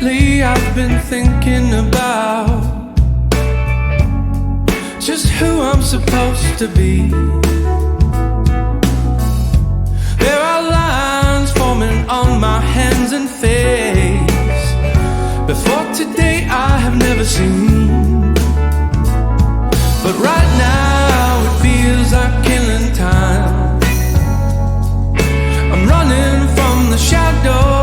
Lately I've been thinking about just who I'm supposed to be. There are lines forming on my hands and face. Before today I have never seen, but right now it feels like killing time. I'm running from the shadows